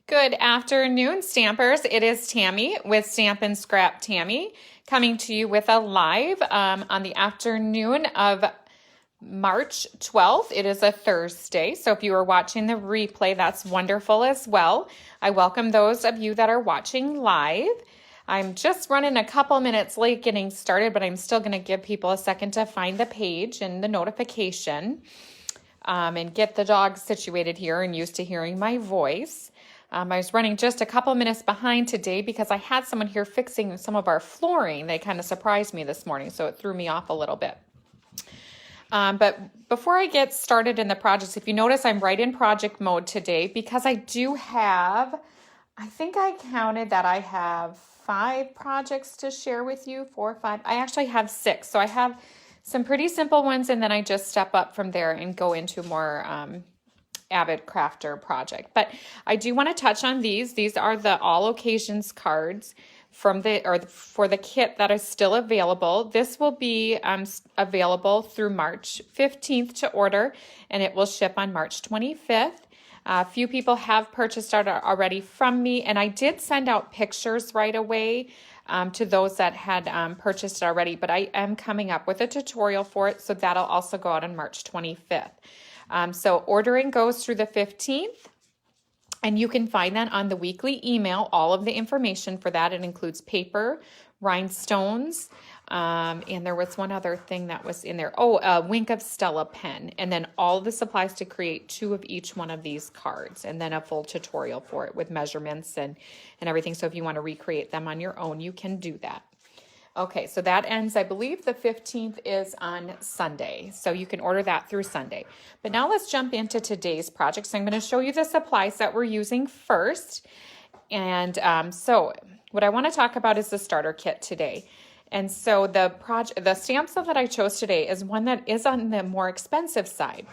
Good afternoon, Stampers. It is Tammy with Stampin' Scrap Tammy coming to you with a live on the afternoon of March 12th. It is a Thursday, so if you are watching the replay, that's wonderful as well. I welcome those of you that are watching live. I'm just running a couple minutes late getting started, but I'm still going to give people a second to find the page and the notification and get the dog situated here and used to hearing my voice. I was running just a couple minutes behind today because I had someone here fixing some of our flooring. They kind of surprised me this morning, so it threw me off a little bit. But before I get started in the projects, if you notice, I'm right in project mode today because I do have, I think I counted that I have 5 projects to share with you, 4 or 5. I actually have 6. So I have some pretty simple ones, and then I just step up from there and go into more avid crafter project. But I do want to touch on these. These are the all occasions cards from for the kit that is still available. This will be available through March 15th to order, and it will ship on March 25th. A few people have purchased it already from me, and I did send out pictures right away to those that had purchased it already, but I am coming up with a tutorial for it, so that'll also go out on March 25th. So ordering goes through the 15th, and you can find that on the weekly email, all of the information for that. It includes paper, rhinestones, and there was one other thing that was in there. Oh, a Wink of Stella pen, and then all the supplies to create 2 of each one of these cards, and then a full tutorial for it with measurements and everything. So if you want to recreate them on your own, you can do that. Okay, so that ends, I believe the 15th is on Sunday, so you can order that through Sunday. But now let's jump into today's project. So I'm going to show you the supplies that we're using first. And so what I want to talk about is the starter kit today. And so the stamp set that I chose today is one that is on the more expensive side.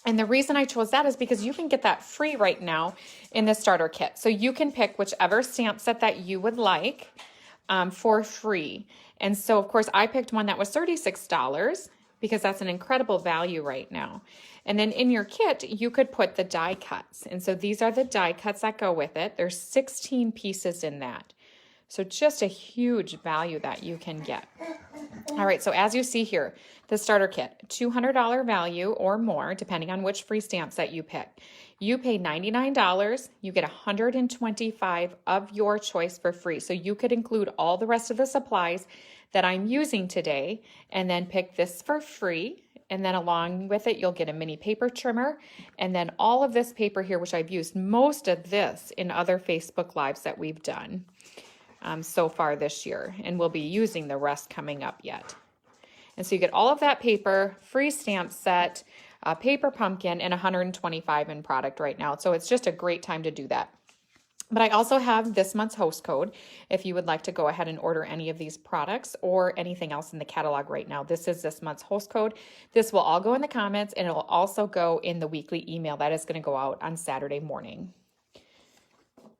And the reason I chose that is because you can get that free right now in the starter kit. So you can pick whichever stamp set that you would like for free. And so, of course, I picked one that was $36 because that's an incredible value right now. And then in your kit, you could put the die cuts. And so these are the die cuts that go with it. There's 16 pieces in that. So just a huge value that you can get. All right, so as you see here, the starter kit, $200 value or more, depending on which free stamp set you pick. You pay $99, you get 125 of your choice for free. So you could include all the rest of the supplies that I'm using today and then pick this for free. And then along with it, you'll get a mini paper trimmer and then all of this paper here, which I've used most of this in other Facebook Lives that we've done so far this year. And we'll be using the rest coming up yet. And so you get all of that paper, free stamp set, paper pumpkin, and 125 in product right now. So it's just a great time to do that. But I also have this month's host code if you would like to go ahead and order any of these products or anything else in the catalog right now. This is this month's host code. This will all go in the comments, and it will also go in the weekly email that is going to go out on Saturday morning.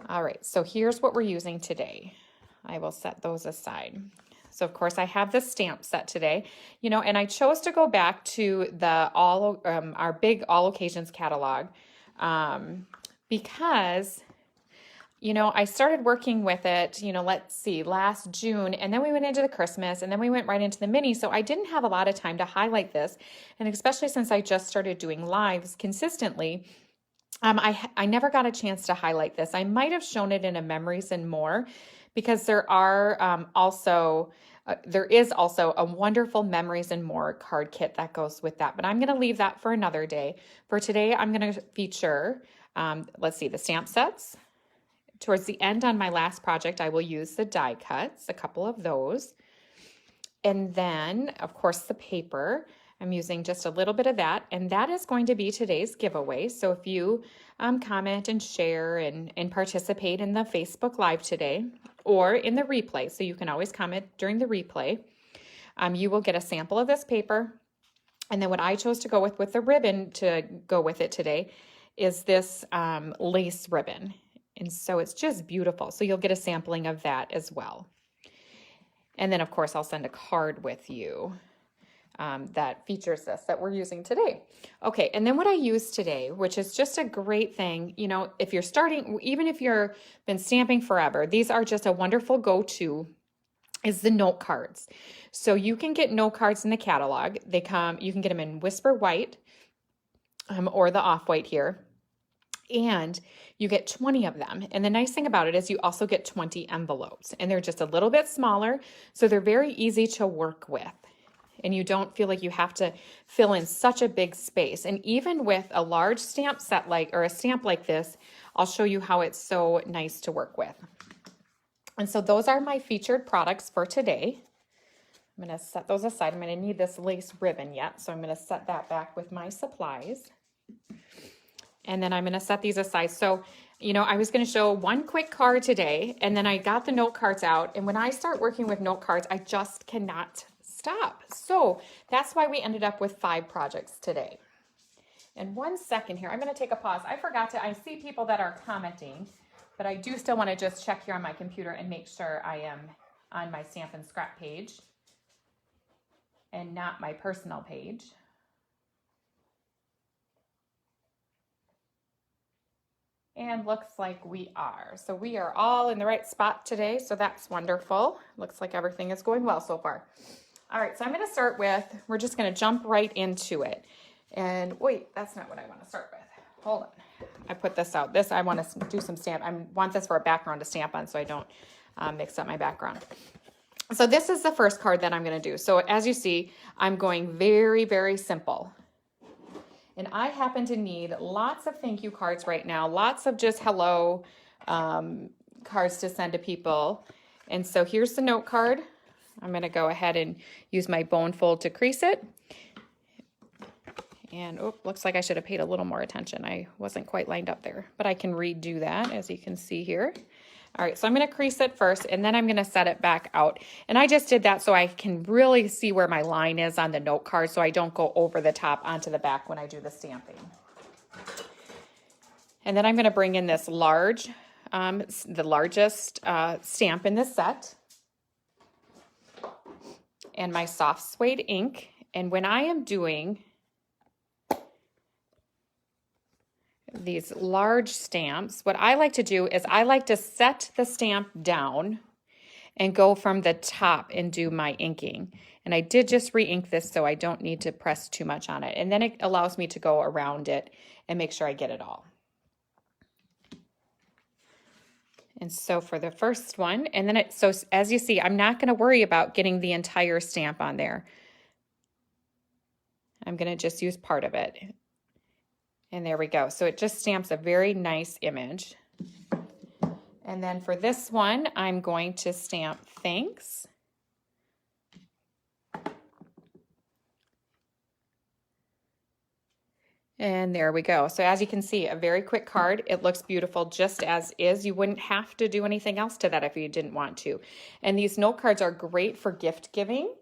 All right, so here's what we're using today. I will set those aside. So of course I have the stamp set today, you know, and I chose to go back to the our big all occasions catalog because, you know, I started working with it, you know, let's see, last June, and then we went into the Christmas, and then we went right into the mini. So I didn't have a lot of time to highlight this, and especially since I just started doing lives consistently, I never got a chance to highlight this. I might have shown it in a Memories and More, because there is also a wonderful Memories and More card kit that goes with that. But I'm going to leave that for another day. For today, I'm going to feature, let's see, the stamp sets. Towards the end on my last project, I will use the die cuts, a couple of those. And then, of course, the paper. I'm using just a little bit of that, and that is going to be today's giveaway. So if you comment and share and participate in the Facebook Live today or in the replay, so you can always comment during the replay, you will get a sample of this paper. And then what I chose to go with the ribbon to go with it today is this lace ribbon. And so it's just beautiful. So you'll get a sampling of that as well. And then, of course, I'll send a card with you. that features this that we're using today. Okay, and then what I use today, which is just a great thing, you know, if you're starting, even if you've been stamping forever, these are just a wonderful go-to, is the note cards. So you can get note cards in the catalog. You can get them in Whisper White or the off-white here. And you get 20 of them. And the nice thing about it is you also get 20 envelopes, and they're just a little bit smaller, so they're very easy to work with. And you don't feel like you have to fill in such a big space. And even with a large stamp set or a stamp like this, I'll show you how it's so nice to work with. And so those are my featured products for today. I'm going to set those aside. I'm going to need this lace ribbon yet, so I'm going to set that back with my supplies. And then I'm going to set these aside. So, you know, I was going to show one quick card today, and then I got the note cards out. And when I start working with note cards, I just cannot stop. So that's why we ended up with 5 projects today. And 1 second here, I'm going to take a pause. I see people that are commenting, but I do still want to just check here on my computer and make sure I am on my Stampin' Scrap page and not my personal page. And looks like we are. So we are all in the right spot today, so that's wonderful. Looks like everything is going well so far. All right, so I'm going to start with, we're just going to jump right into it. And wait, that's not what I want to start with. Hold on. I put this out. I want to do some stamp. I want this for a background to stamp on so I don't mix up my background. So this is the first card that I'm going to do. So as you see, I'm going very, very simple. And I happen to need lots of thank you cards right now, lots of just hello cards to send to people. And so here's the note card. I'm going to go ahead and use my bone fold to crease it. And oh, looks like I should have paid a little more attention. I wasn't quite lined up there, but I can redo that, as you can see here. All right, so I'm going to crease it first, and then I'm going to set it back out. And I just did that so I can really see where my line is on the note card, so I don't go over the top onto the back when I do the stamping. And then I'm going to bring in this large, the largest stamp in this set, and my soft suede ink. And when I am doing these large stamps, what I like to do is I like to set the stamp down and go from the top and do my inking. And I did just re-ink this, so I don't need to press too much on it. And then it allows me to go around it and make sure I get it all. And so for the first one, and then so as you see, I'm not going to worry about getting the entire stamp on there. I'm going to just use part of it. And there we go. So it just stamps a very nice image. And then for this one, I'm going to stamp thanks. And there we go. So as you can see, a very quick card. It looks beautiful just as is. You wouldn't have to do anything else to that if you didn't want to. And these note cards are great for gift giving.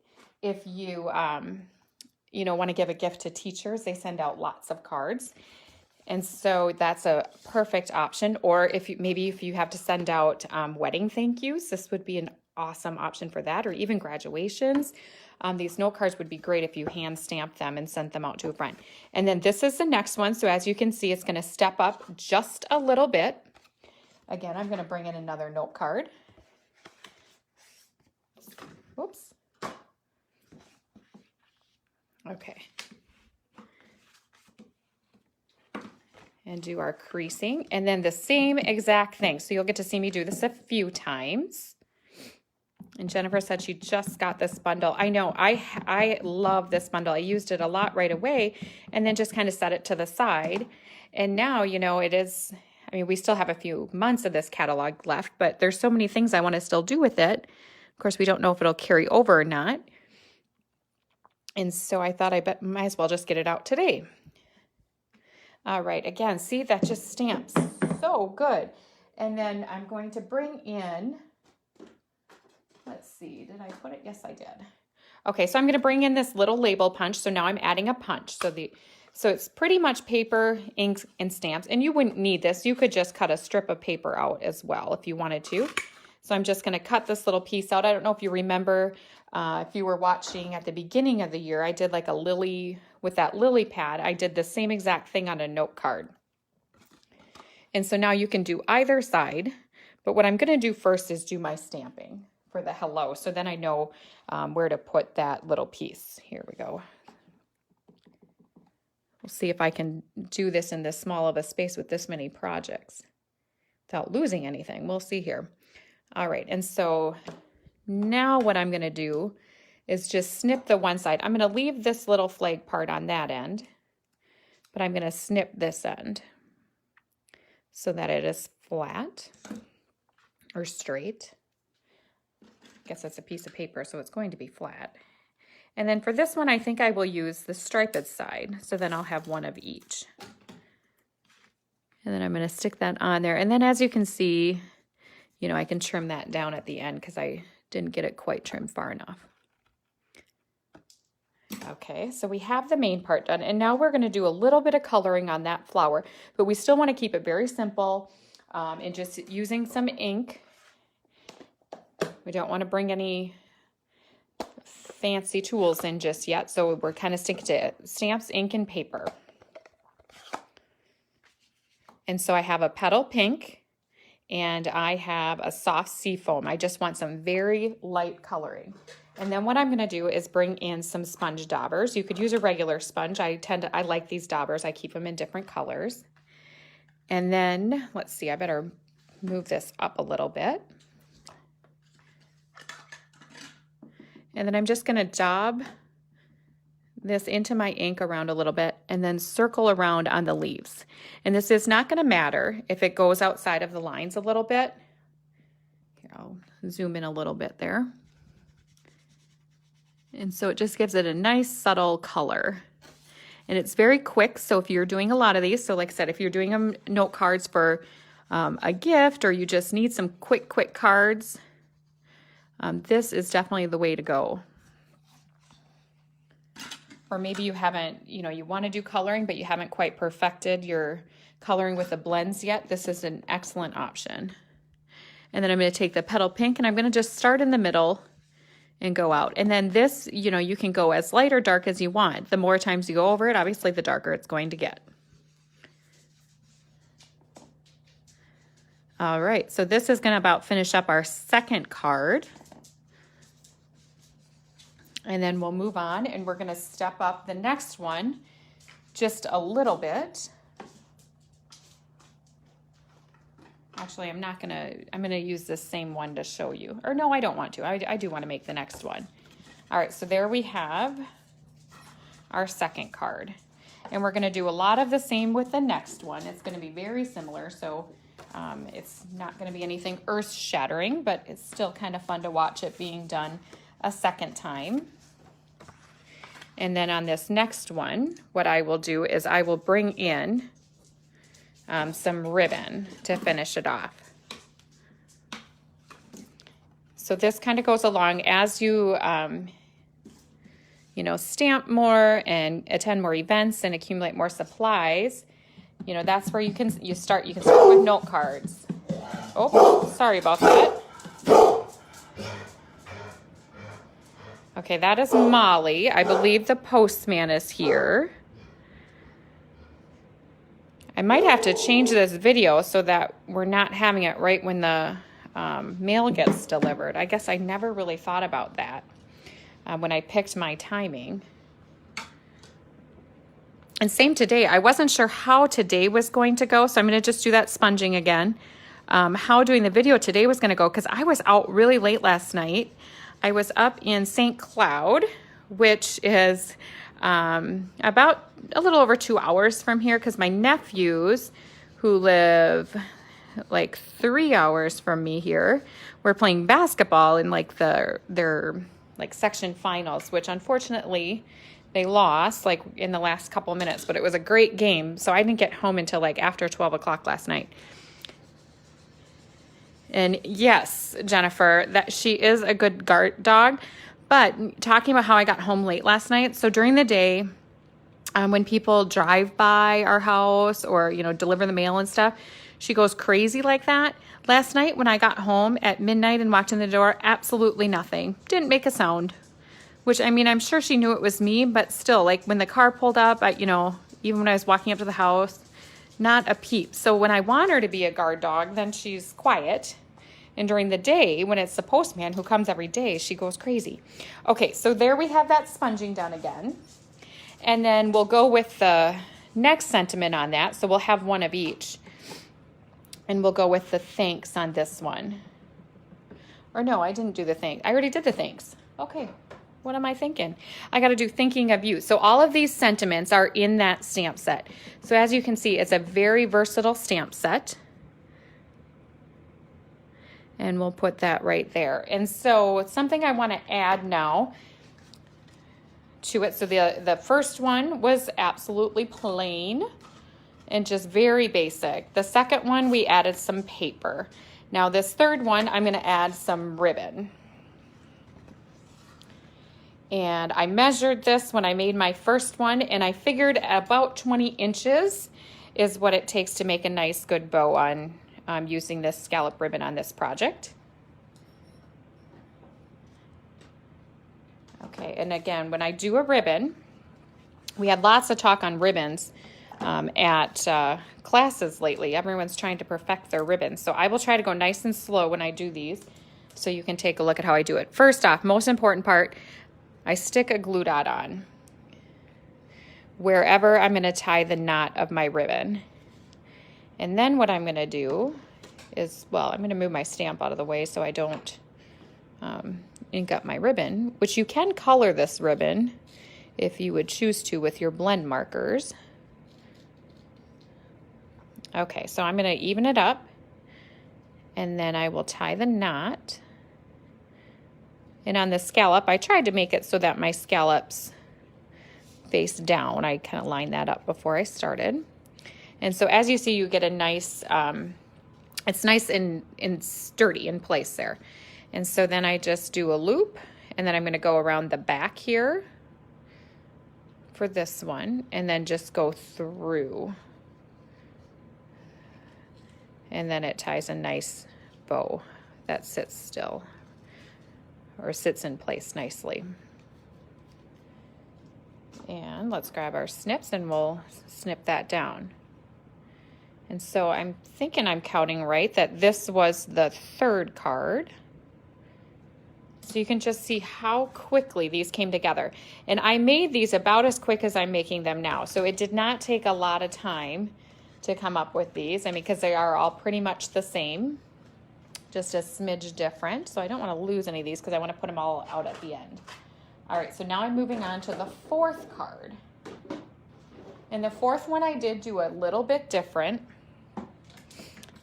If you, want to give a gift to teachers, they send out lots of cards. And so that's a perfect option. Or if you have to send out wedding thank yous, this would be an awesome option for that, or even graduations. These note cards would be great if you hand stamp them and sent them out to a friend. And then this is the next one. So as you can see, it's going to step up just a little bit. Again, I'm going to bring in another note card. Whoops. Okay. And do our creasing, and then the same exact thing. So you'll get to see me do this a few times. And Jennifer said she just got this bundle. I know, I love this bundle. I used it a lot right away and then just kind of set it to the side. And now, it is, we still have a few months of this catalog left, but there's so many things I want to still do with it. Of course, we don't know if it'll carry over or not. And so I thought I might as well just get it out today. All right, again, see, that just stamps so good. And then I'm going to bring in, let's see, did I put it? Yes, I did. Okay, so I'm going to bring in this little label punch. So now I'm adding a punch. So it's pretty much paper, ink, and stamps. And you wouldn't need this. You could just cut a strip of paper out as well if you wanted to. So I'm just going to cut this little piece out. I don't know if you remember If you were watching at the beginning of the year, I did like a lily with that lily pad. I did the same exact thing on a note card. And so now you can do either side, but what I'm going to do first is do my stamping for the hello. So then I know where to put that little piece. Here we go. We'll see if I can do this in this small of a space with this many projects without losing anything. We'll see here. All right, and so now what I'm going to do is just snip the one side. I'm going to leave this little flag part on that end, but I'm going to snip this end so that it is flat or straight. I guess that's a piece of paper, so it's going to be flat. And then for this one, I think I will use the striped side, so then I'll have one of each. And then I'm going to stick that on there. And then as you can see, you know, I can trim that down at the end because I didn't get it quite trimmed far enough. Okay, so we have the main part done, and now we're going to do a little bit of coloring on that flower, but we still want to keep it very simple and just using some ink. We don't want to bring any fancy tools in just yet, so we're kind of sticking to stamps, ink, and paper. And so I have a petal pink, and I have a soft sea foam. I just want some very light coloring. And then what I'm going to do is bring in some sponge daubers. You could use a regular sponge. I like these daubers. I keep them in different colors. And then, let's see, I better move this up a little bit. And then I'm just going to daub this into my ink around a little bit and then circle around on the leaves. And this is not going to matter if it goes outside of the lines a little bit. Here, I'll zoom in a little bit there. And so it just gives it a nice subtle color. And it's very quick, so if you're doing a lot of these, so like I said, if you're doing them note cards for a gift or you just need some quick cards, this is definitely the way to go. Or maybe you haven't, you know, you want to do coloring, but you haven't quite perfected your coloring with the blends yet. This is an excellent option. And then I'm going to take the petal pink and I'm going to just start in the middle and go out. And then this, you know, you can go as light or dark as you want. The more times you go over it, obviously the darker it's going to get. All right, so this is going to about finish up our second card. And then we'll move on and we're going to step up the next one just a little bit. Actually, I'm going to use this same one to show you. Or no, I don't want to. I do want to make the next one. All right, so there we have our second card. And we're going to do a lot of the same with the next one. It's going to be very similar, so it's not going to be anything earth-shattering, but it's still kind of fun to watch it being done a second time. And then on this next one, what I will do is I will bring in some ribbon to finish it off. So this kind of goes along as you, you know, stamp more and attend more events and accumulate more supplies. You know, that's where you can start with note cards. Oh, sorry about that. Okay, that is Molly. I believe the postman is here. I might have to change this video so that we're not having it right when the mail gets delivered. I guess I never really thought about that when I picked my timing. And same today. I wasn't sure how today was going to go, so I'm going to just do that sponging again. How doing the video today was going to go, because I was out really late last night. I was up in St. Cloud, which is about a little over 2 hours from here, because my nephews, who live like 3 hours from me here, were playing basketball in like their like section finals, which unfortunately they lost like in the last couple of minutes, but it was a great game. So I didn't get home until like after 12 o'clock last night. And yes, Jennifer, that she is a good guard dog. But talking about how I got home late last night, so during the day, when people drive by our house or, you know, deliver the mail and stuff. She goes crazy like that. Last night when I got home at midnight and walked in the door, absolutely nothing. Didn't make a sound. Which, I mean, I'm sure she knew it was me, but still, like when the car pulled up, you know, even when I was walking up to the house, not a peep. So when I want her to be a guard dog, then she's quiet. And during the day, when it's the postman who comes every day, she goes crazy. Okay, so there we have that sponging done again. And then we'll go with the next sentiment on that. So we'll have one of each. And we'll go with the thanks on this one. Or no, I didn't do the thanks. I already did the thanks. Okay, what am I thinking? I got to do thinking of you. So all of these sentiments are in that stamp set. So as you can see, it's a very versatile stamp set. And we'll put that right there. And so something I want to add now to it. So the first one was absolutely plain and just very basic. The second one, we added some paper. Now this third one, I'm going to add some ribbon. And I measured this when I made my first one, and I figured about 20 inches is what it takes to make a nice good bow on using this scallop ribbon on this project. Okay, and again, when I do a ribbon, we had lots of talk on ribbons at classes lately. Everyone's trying to perfect their ribbons. So I will try to go nice and slow when I do these so you can take a look at how I do it. First off, most important part, I stick a glue dot on wherever I'm going to tie the knot of my ribbon. And then what I'm going to do is, well, I'm going to move my stamp out of the way so I don't ink up my ribbon, which you can color this ribbon if you would choose to with your blend markers. Okay, so I'm going to even it up, and then I will tie the knot. And on the scallop, I tried to make it so that my scallops face down. I kind of lined that up before I started. And so as you see, you get a nice, it's nice and sturdy in place there. And so then I just do a loop, and then I'm going to go around the back here for this one, and then just go through. And then it ties a nice bow that sits still or sits in place nicely. And let's grab our snips and we'll snip that down. And so I'm thinking I'm counting right that this was the third card. So you can just see how quickly these came together. And I made these about as quick as I'm making them now. So it did not take a lot of time to come up with these. I mean, because they are all pretty much the same, just a smidge different. So I don't want to lose any of these because I want to put them all out at the end. All right, so now I'm moving on to the fourth card. And the fourth one I did do a little bit different.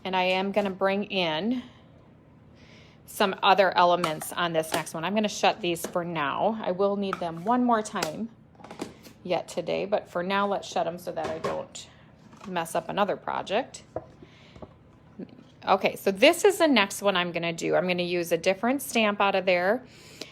And I am going to bring in some other elements on this next one. I'm going to shut these for now. I will need them one more time yet today, but for now, let's shut them so that I don't mess up another project. Okay, so this is the next one I'm going to do. I'm going to use a different stamp out of there.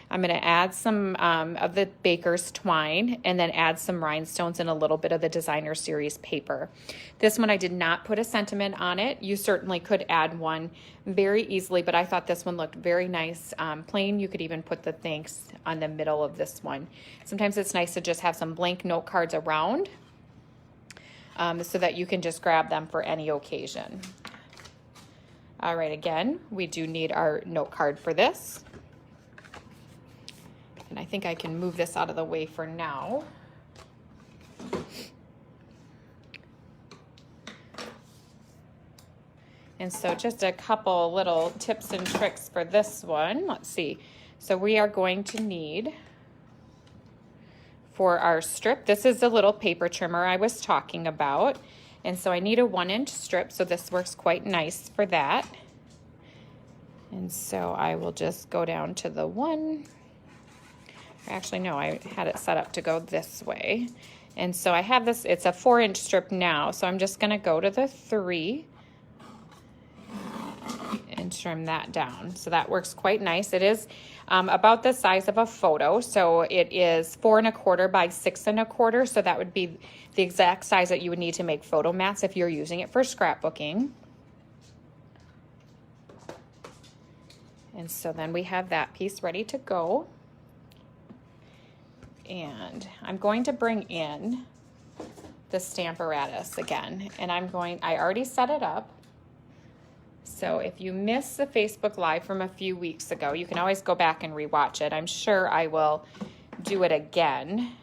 I'm going to add some of the Baker's twine and then add some rhinestones and a little bit of the Designer Series paper. This one I did not put a sentiment on it. You certainly could add one very easily, but I thought this one looked very nice. Plain, you could even put the thanks on the middle of this one. Sometimes it's nice to just have some blank note cards around so that you can just grab them for any occasion. All right, again, we do need our note card for this. And I think I can move this out of the way for now. And so just a couple little tips and tricks for this one. Let's see. So we are going to need, for our strip, this is the little paper trimmer I was talking about. And so I need a 1-inch strip, so this works quite nice for that. And so I will just go down to the 1. Actually, no, I had it set up to go this way. And so I have this, it's a 4-inch strip now, so I'm just gonna go to the 3 and and trim that down. So that works quite nice. It is about the size of a photo. So it is 4 1/4 by 6 1/4. So that would be the exact size that you would need to make photo mats if you're using it for scrapbooking. And so then we have that piece ready to go. And I'm going to bring in the Stamparatus again. And I already set it up. So if you missed the Facebook Live from a few weeks ago, you can always go back and rewatch it. I'm sure I will do it again.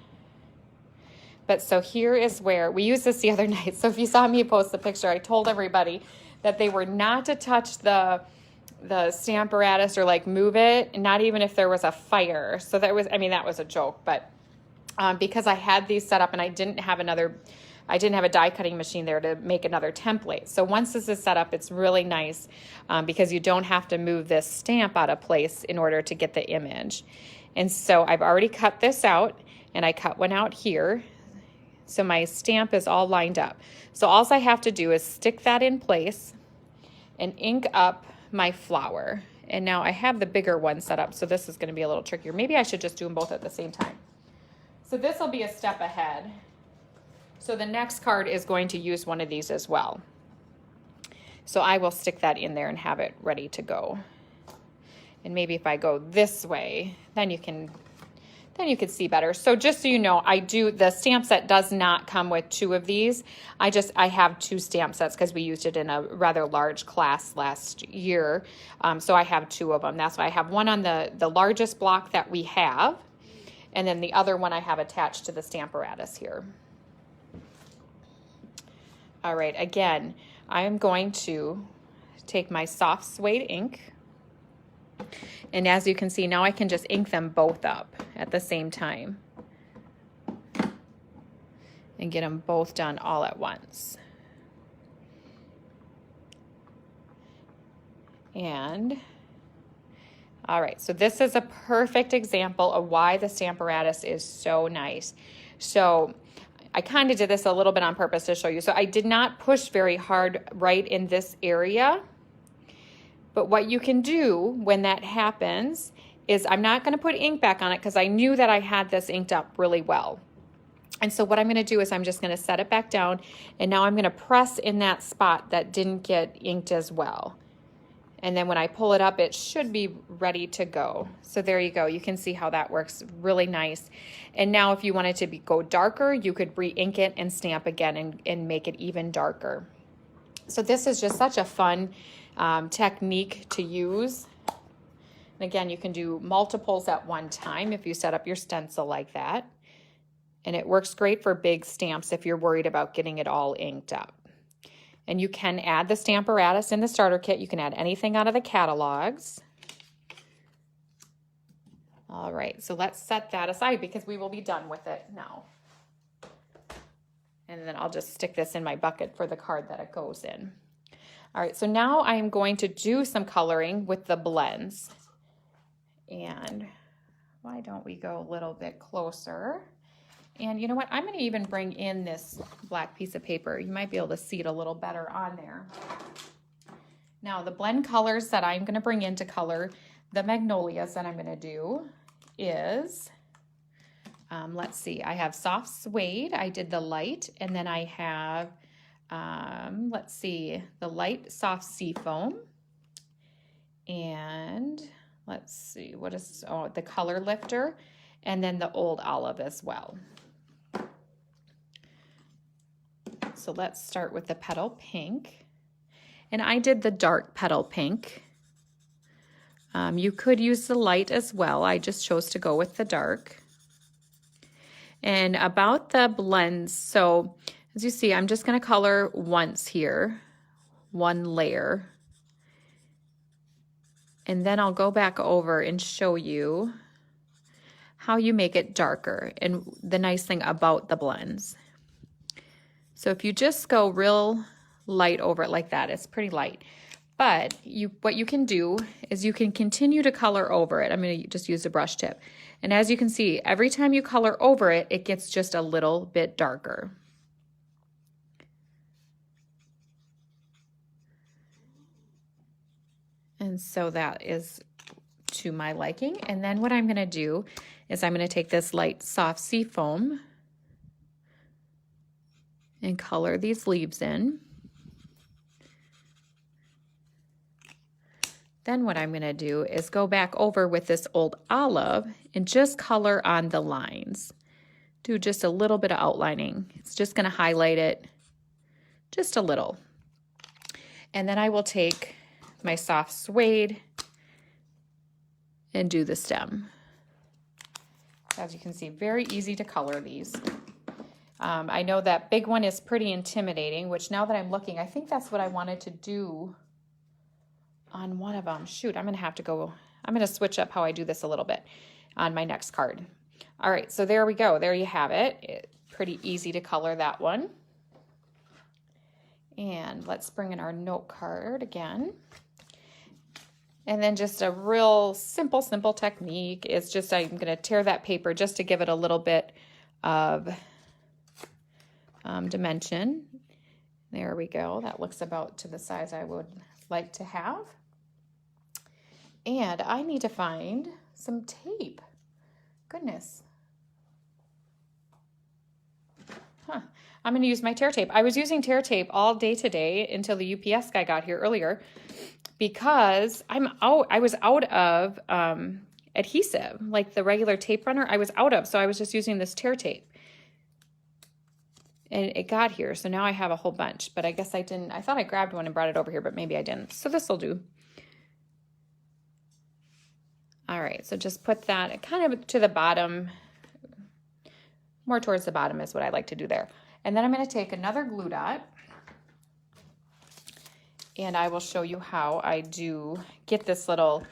But so here is where, we used this the other night. So if you saw me post the picture, I told everybody that they were not to touch the Stamparatus or like move it, not even if there was a fire. So that was, I mean, that was a joke, but because I had these set up and I didn't have a die cutting machine there to make another template. So once this is set up, it's really nice because you don't have to move this stamp out of place in order to get the image. And so I've already cut this out, and I cut one out here. So my stamp is all lined up. So all I have to do is stick that in place and ink up my flower. And now I have the bigger one set up, so this is going to be a little trickier. Maybe I should just do them both at the same time. So this will be a step ahead. So the next card is going to use one of these as well. So I will stick that in there and have it ready to go. And maybe if I go this way, then you can see better. So just so you know, the stamp set does not come with 2 of these. I have 2 stamp sets because we used it in a rather large class last year. So I have 2 of them. That's why I have one on the largest block that we have. And then the other one I have attached to the Stamparatus here. All right, again, I am going to take my soft suede ink. And as you can see, now I can just ink them both up at the same time and get them both done all at once. And all right, so this is a perfect example of why the Stamparatus is so nice. So I kind of did this a little bit on purpose to show you. So I did not push very hard right in this area. But what you can do when that happens is I'm not going to put ink back on it because I knew that I had this inked up really well. And so what I'm going to do is I'm just going to set it back down, and now I'm going to press in that spot that didn't get inked as well. And then when I pull it up, it should be ready to go. So there you go. You can see how that works really nice. And now if you wanted to go darker, you could re-ink it and stamp again and make it even darker. So this is just such a fun technique to use. And again, you can do multiples at one time if you set up your stencil like that. And it works great for big stamps if you're worried about getting it all inked up. And you can add the Stamparatus in the starter kit. You can add anything out of the catalogs. All right, so let's set that aside because we will be done with it now. And then I'll just stick this in my bucket for the card that it goes in. All right, so now I am going to do some coloring with the blends. And why don't we go a little bit closer? And you know what? I'm going to even bring in this black piece of paper. You might be able to see it a little better on there. Now, the blend colors that I'm going to bring in to color the magnolias that I'm going to do is, let's see, I have soft suede. I did the light, and then I have, let's see, the light soft seafoam. And let's see, what is, oh, the color lifter, and then the old olive as well. So let's start with the petal pink. And I did the dark petal pink. You could use the light as well. I just chose to go with the dark. And about the blends, so as you see, I'm just going to color once here, one layer. And then I'll go back over and show you how you make it darker and the nice thing about the blends. So if you just go real light over it like that, it's pretty light. But what you can do is you can continue to color over it. I'm going to just use a brush tip. And as you can see, every time you color over it, it gets just a little bit darker. And so that is to my liking. And then what I'm going to do is I'm going to take this light soft sea foam and color these leaves in. Then what I'm going to do is go back over with this old olive and just color on the lines. Do just a little bit of outlining. It's just going to highlight it just a little. And then I will take my soft suede and do the stem. As you can see, very easy to color these. I know that big one is pretty intimidating, which now that I'm looking, I think that's what I wanted to do on one of them. Shoot, I'm going to switch up how I do this a little bit on my next card. All right, so there we go. There you have it. Pretty easy to color that one. And let's bring in our note card again. And then just a real simple technique is just I'm going to tear that paper just to give it a little bit of dimension. There we go. That looks about to the size I would like to have. And I need to find some tape. Goodness. I'm going to use my tear tape. I was using tear tape all day today until the UPS guy got here earlier because I was out of adhesive, like the regular tape runner I was out of. So I was just using this tear tape. And it got here, so now I have a whole bunch, but I guess I didn't. I thought I grabbed one and brought it over here, but maybe I didn't. So this will do. All right, so just put that kind of to the bottom, more towards the bottom is what I like to do there. And then I'm going to take another glue dot, and I will show you how I do get this little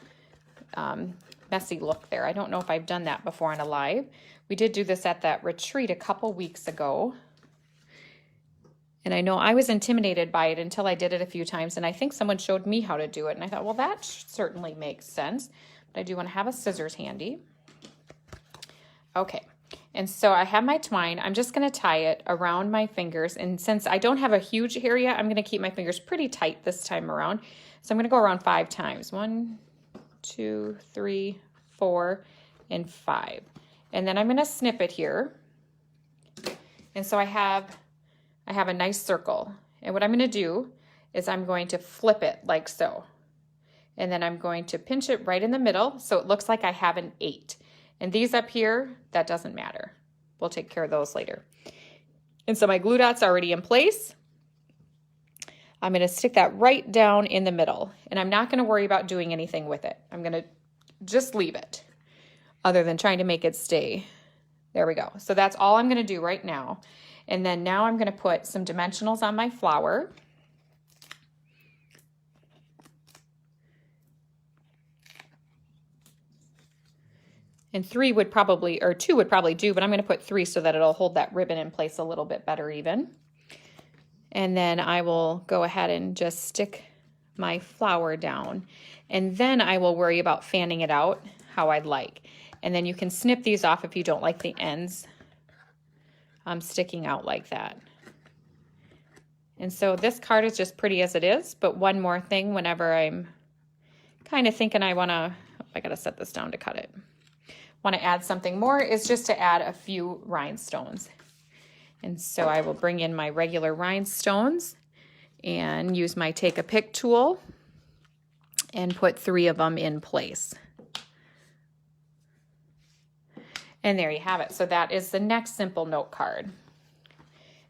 messy look there. I don't know if I've done that before on a live. We did do this at that retreat a couple weeks ago. And I know I was intimidated by it until I did it a few times, and I think someone showed me how to do it, and I thought, well, that certainly makes sense. But I do want to have a scissors handy. Okay, and so I have my twine. I'm just going to tie it around my fingers, and since I don't have a huge area, I'm going to keep my fingers pretty tight this time around. So I'm going to go around 5 times. 1, 2, 3, 4, and 5. And then I'm going to snip it here. And so I have a nice circle. And what I'm going to do is I'm going to flip it like so. And then I'm going to pinch it right in the middle so it looks like I have an 8. And these up here, that doesn't matter. We'll take care of those later. And so my glue dot's already in place. I'm going to stick that right down in the middle. And I'm not going to worry about doing anything with it. I'm going to just leave it other than trying to make it stay. There we go. So that's all I'm going to do right now. And then now I'm going to put some dimensionals on my flower. And 3 would probably, or 2 would probably do, but I'm going to put 3 so that it'll hold that ribbon in place a little bit better even. And then I will go ahead and just stick my flower down. And then I will worry about fanning it out how I'd like. And then you can snip these off if you don't like the ends sticking out like that. And so this card is just pretty as it is, but one more thing whenever I'm kind of thinking I got to set this down to cut it. Want to add something more is just to add a few rhinestones. And so I will bring in my regular rhinestones and use my take a pick tool and put 3 of them in place. And there you have it. So that is the next simple note card.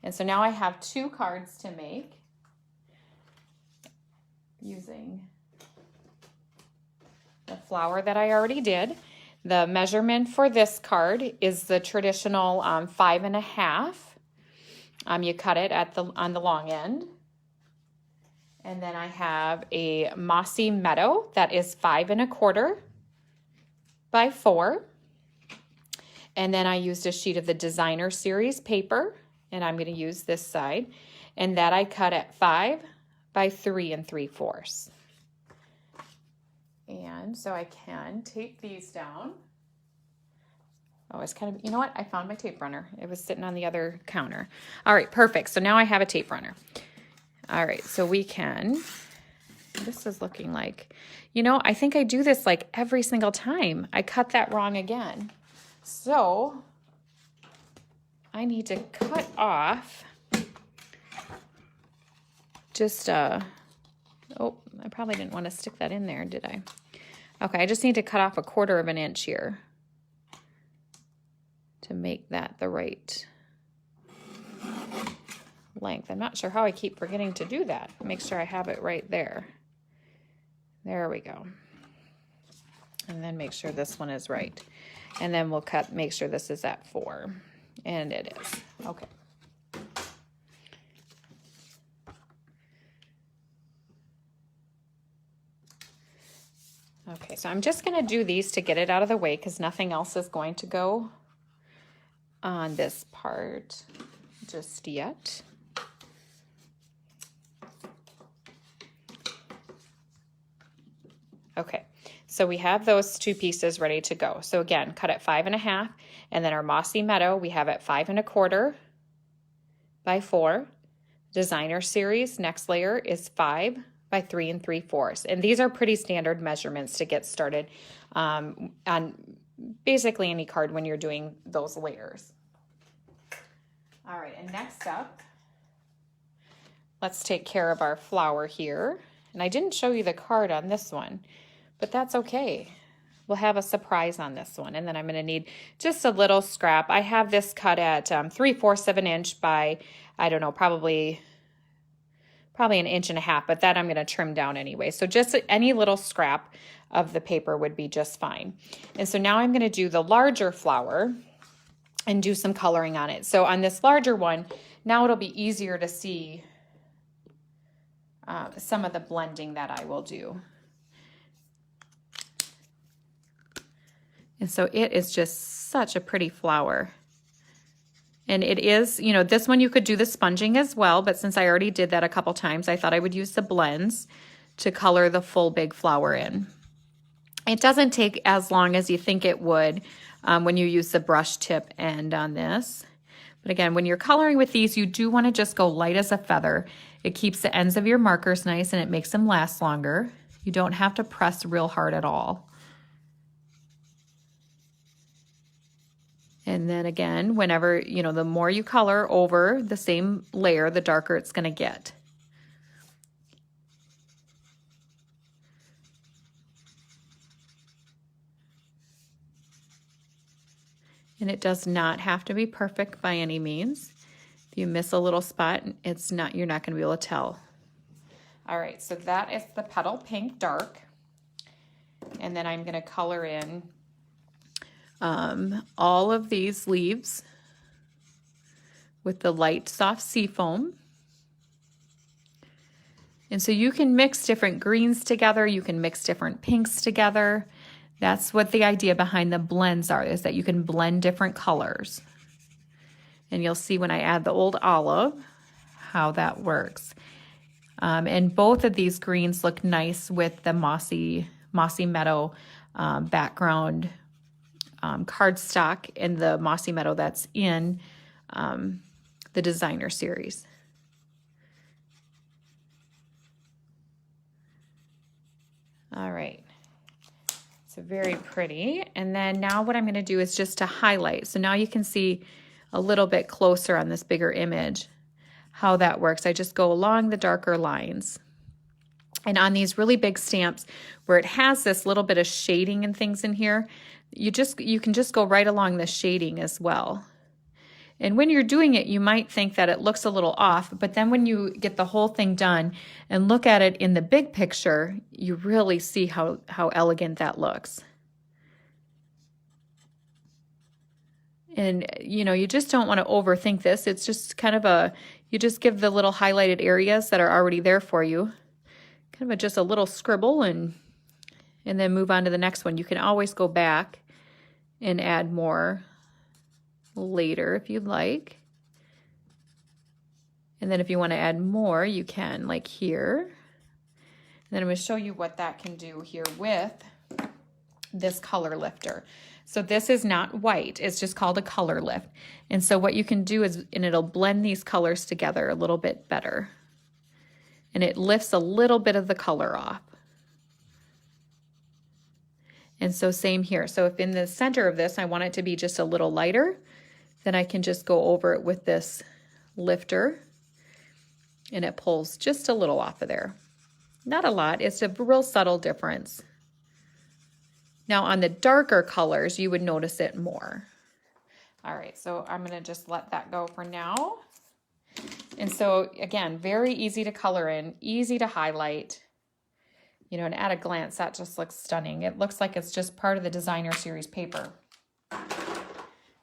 And so now I have 2 cards to make using the flower that I already did. The measurement for this card is the traditional 5.5. You cut it on the long end. And then I have a mossy meadow that is 5 1/4 by 4. And then I used a sheet of the Designer Series paper, and I'm going to use this side. And that I cut at 5 by 3 3/4. And so I can tape these down. Oh, it's kind of, you know what? I found my tape runner. It was sitting on the other counter. All right, perfect. So now I have a tape runner. All right, so we can this is looking like. You know, I think I do this like every single time. I cut that wrong again. So I need to cut off just, oh, I probably didn't want to stick that in there, did I? Okay, I just need to cut off 1/4 of an inch here to make that the right length. I'm not sure how I keep forgetting to do that. Make sure I have it right there. There we go. And then make sure this one is right. And then we'll make sure this is at 4. And it is. Okay. Okay, so I'm just going to do these to get it out of the way because nothing else is going to go on this part just yet. Okay, so we have those 2 pieces ready to go. So again, cut at 5 1/2, and then our Mossy Meadow, we have at 5 1/4 by 4. Designer Series, next layer is 5 by 3 3/4. And these are pretty standard measurements to get started on basically any card when you're doing those layers. All right, and next up, let's take care of our flower here. And I didn't show you the card on this one, but that's okay. We'll have a surprise on this one. And then I'm gonna need just a little scrap. I have this cut at 3/4 of an inch by, I don't know, probably 1.5 inches, but that I'm gonna trim down anyway. So just any little scrap of the paper would be just fine. And so now I'm gonna do the larger flower and do some coloring on it. So on this larger one, now it'll be easier to see some of the blending that I will do. And so it is just such a pretty flower. And it is, you know, this one you could do the sponging as well, but since I already did that a couple times, I thought I would use the blends to color the full big flower in. It doesn't take as long as you think it would when you use the brush tip end on this. But again, when you're coloring with these, you do want to just go light as a feather. It keeps the ends of your markers nice and it makes them last longer. You don't have to press real hard at all. And then again, whenever, you know, the more you color over the same layer, the darker it's going to get. And it does not have to be perfect by any means. If you miss a little spot, you're not going to be able to tell. All right, so that is the Petal Pink Dark. And then I'm going to color in all of these leaves with the light soft seafoam. And so you can mix different greens together, you can mix different pinks together. That's what the idea behind the blends are, is that you can blend different colors. And you'll see when I add the old olive how that works. And both of these greens look nice with the mossy meadow background cardstock and the Mossy Meadow that's in the Designer Series. All right, so very pretty. And then now what I'm going to do is just to highlight. So now you can see a little bit closer on this bigger image how that works. I just go along the darker lines. And on these really big stamps where it has this little bit of shading and things in here, you can just go right along the shading as well. And when you're doing it, you might think that it looks a little off, but then when you get the whole thing done and look at it in the big picture, you really see how elegant that looks. And you know, you just don't want to overthink this. It's just kind of you just give the little highlighted areas that are already there for you. Kind of just a little scribble and then move on to the next one. You can always go back and add more later if you'd like. And then if you want to add more, you can, like here. And then I'm going to show you what that can do here with this color lifter. So this is not white, it's just called a color lift. And so what you can do is, and it'll blend these colors together a little bit better. and it lifts a little bit of the color off. And so same here. So if in the center of this I want it to be just a little lighter, then I can just go over it with this lifter and it pulls just a little off of there. Not a lot, it's a real subtle difference. Now on the darker colors, you would notice it more. All right, so I'm gonna just let that go for now. And so again, very easy to color in, easy to highlight. You know, and at a glance, that just looks stunning. It looks like it's just part of the designer series paper.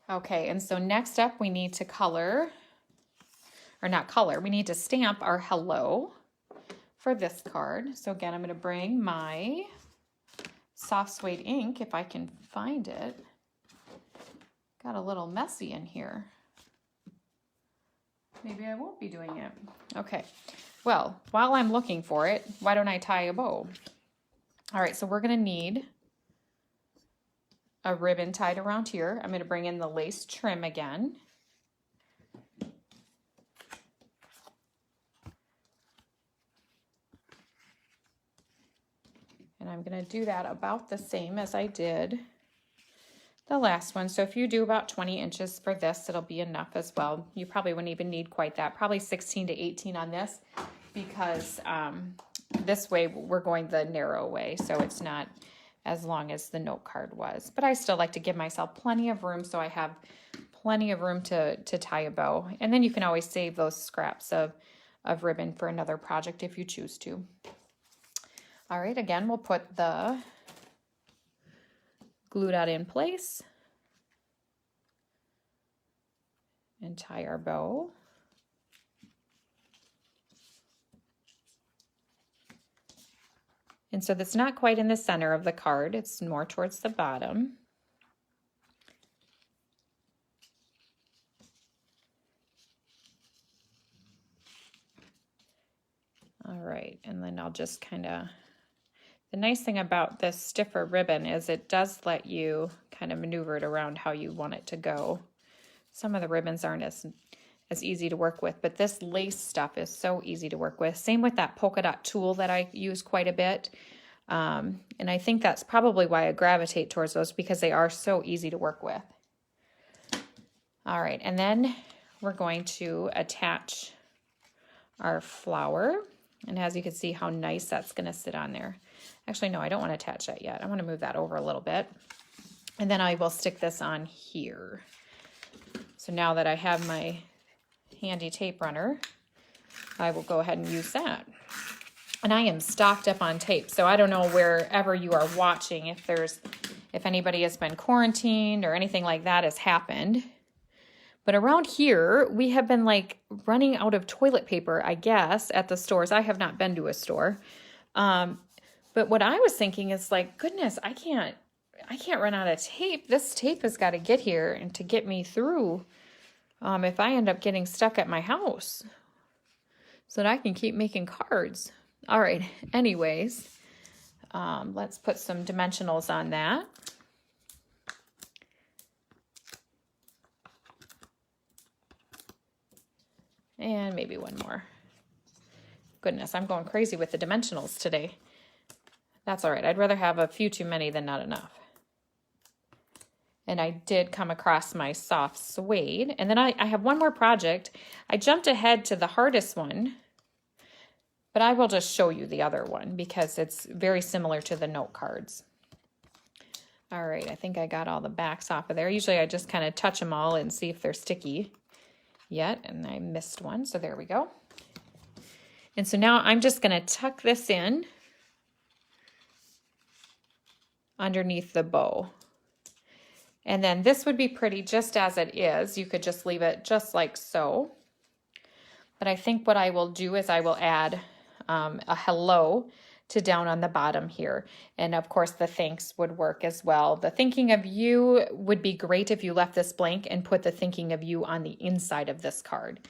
Okay, and so next up we need to color, or not color, we need to stamp our hello for this card. So again, I'm gonna bring my soft suede ink if I can find it. Got a little messy in here. Maybe I won't be doing it. Okay, well, while I'm looking for it, why don't I tie a bow? All right, so we're gonna need a ribbon tied around here. I'm gonna bring in the lace trim again. And I'm gonna do that about the same as I did the last one. So if you do about 20 inches for this, it'll be enough as well. You probably wouldn't even need quite that, probably 16 to 18 on this, because this way we're going the narrow way, so it's not as long as the note card was. But I still like to give myself plenty of room so I have plenty of room to tie a bow. And then you can always save those scraps of ribbon for another project if you choose to. All right, again, we'll put the glue dot in place and tie our bow. And so that's not quite in the center of the card, it's more towards the bottom. All right, and then I'll just kind of, the nice thing about this stiffer ribbon is it does let you kind of maneuver it around how you want it to go. Some of the ribbons aren't as easy to work with, but this lace stuff is so easy to work with. Same with that polka dot tool that I use quite a bit. And I think that's probably why I gravitate towards those, because they are so easy to work with. All right, and then we're going to attach our flower. And as you can see how nice that's gonna sit on there. Actually, no, I don't want to attach that yet. I want to move that over a little bit. And then I will stick this on here. So now that I have my handy tape runner, I will go ahead and use that. And I am stocked up on tape. So I don't know wherever you are watching, if anybody has been quarantined or anything like that has happened. But around here, we have been like running out of toilet paper, I guess, at the stores. I have not been to a store. But what I was thinking is like, goodness, I can't run out of tape. This tape has got to get here and to get me through if I end up getting stuck at my house, so that I can keep making cards. All right, anyways, let's put some dimensionals on that. And maybe one more. Goodness, I'm going crazy with the dimensionals today. That's all right. I'd rather have a few too many than not enough. And I did come across my soft suede. And then I have one more project. I jumped ahead to the hardest one, but I will just show you the other one because it's very similar to the note cards. All right, I think I got all the backs off of there. Usually I just kind of touch them all and see if they're sticky yet, and I missed one, so there we go. And so now I'm just going to tuck this in underneath the bow. And then this would be pretty just as it is. You could just leave it just like so. But I think what I will do is I will add a hello to down on the bottom here. And of course the thanks would work as well. The thinking of you would be great if you left this blank and put the thinking of you on the inside of this card.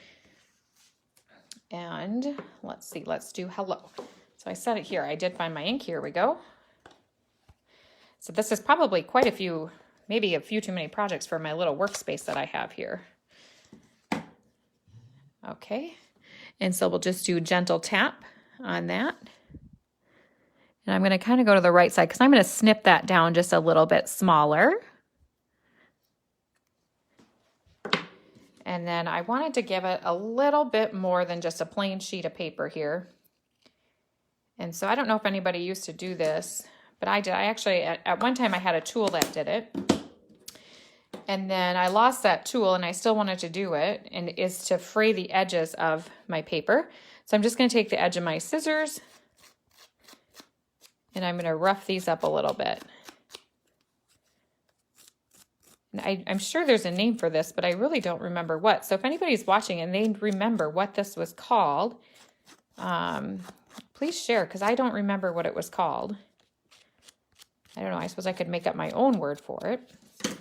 And let's see, let's do hello. So I set it here. I did find my ink. Here we go. So this is probably quite a few, maybe a few too many projects for my little workspace that I have here. Okay. And so we'll just do gentle tap on that. And I'm going to kind of go to the right side because I'm going to snip that down just a little bit smaller. And then I wanted to give it a little bit more than just a plain sheet of paper here. And so I don't know if anybody used to do this, but I did. I actually, at one time I had a tool that did it. And then I lost that tool and I still wanted to do it, and it is to fray the edges of my paper. So I'm just going to take the edge of my scissors and I'm going to rough these up a little bit. And I'm sure there's a name for this, but I really don't remember what. So if anybody's watching and they remember what this was called, please share, because I don't remember what it was called. I don't know. I suppose I could make up my own word for it.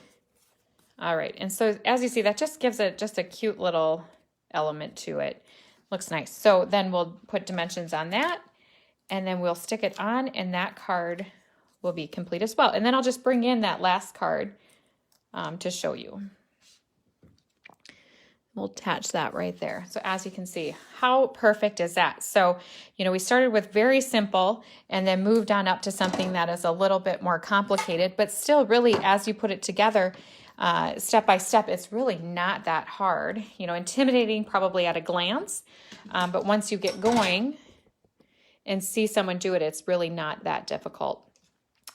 All right, and so as you see, that just gives it just a cute little element to it. Looks nice. So then we'll put dimensions on that, and then we'll stick it on, and that card will be complete as well. And then I'll just bring in that last card to show you. We'll attach that right there. So as you can see, how perfect is that? So, you know, we started with very simple and then moved on up to something that is a little bit more complicated, but still really, as you put it together, step by step, it's really not that hard. You know, intimidating probably at a glance, but once you get going and see someone do it, it's really not that difficult.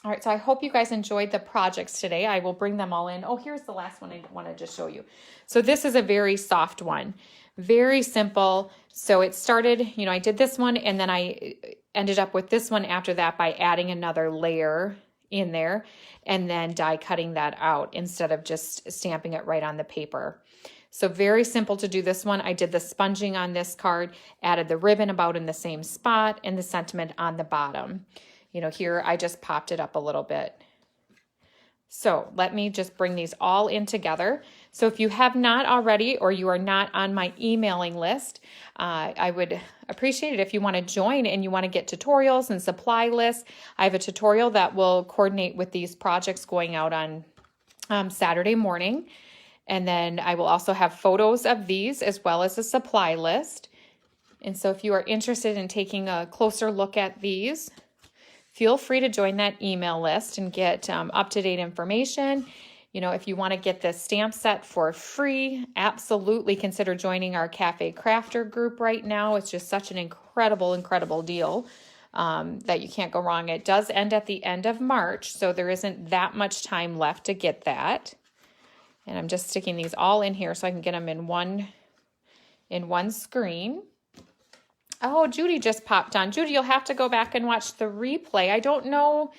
All right, so I hope you guys enjoyed the projects today. I will bring them all in. Oh, here's the last one I wanted to show you. So this is a very soft one, very simple. So it started, you know, I did this one and then I ended up with this one after that by adding another layer in there and then die cutting that out instead of just stamping it right on the paper. So very simple to do this one. I did the sponging on this card, added the ribbon about in the same spot and the sentiment on the bottom. You know, here I just popped it up a little bit. So let me just bring these all in together. So if you have not already, or you are not on my emailing list, I would appreciate it if you want to join and you want to get tutorials and supply lists. I have a tutorial that will coordinate with these projects going out on Saturday morning. And then I will also have photos of these as well as a supply list. And so if you are interested in taking a closer look at these, feel free to join that email list and get up-to-date information. You know, if you want to get this stamp set for free, absolutely consider joining our Cafe Crafter group right now. It's just such an incredible, incredible deal that you can't go wrong. It does end at the end of March, so there isn't that much time left to get that. And I'm just sticking these all in here so I can get them in one screen. Oh, Judy just popped on. Judy, you'll have to go back and watch the replay. I don't know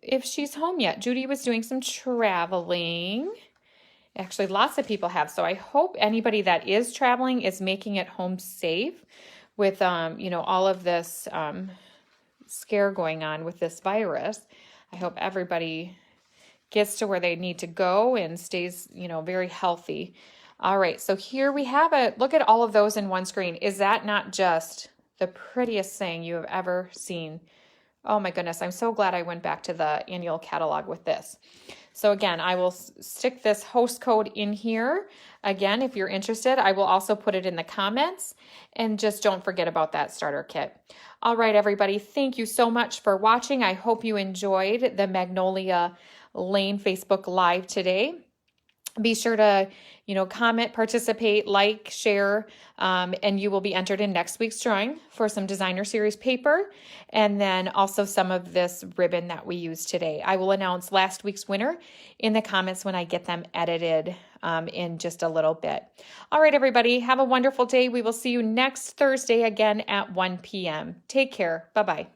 if she's home yet. Judy was doing some traveling. Actually, lots of people have. So I hope anybody that is traveling is making it home safe with, you know, all of this scare going on with this virus. I hope everybody gets to where they need to go and stays, you know, very healthy. All right, so here we have it. Look at all of those in one screen. Is that not just the prettiest thing you have ever seen? Oh my goodness, I'm so glad I went back to the annual catalog with this. So again, I will stick this host code in here. Again, if you're interested, I will also put it in the comments, and just don't forget about that starter kit. All right, everybody, thank you so much for watching. I hope you enjoyed the Magnolia Lane Facebook Live today. Be sure to, you know, comment, participate, like, share, and you will be entered in next week's drawing for some designer series paper and then also some of this ribbon that we used today. I will announce last week's winner in the comments when I get them edited in just a little bit. All right, everybody, have a wonderful day. We will see you next Thursday again at 1 p.m. Take care. Bye-bye.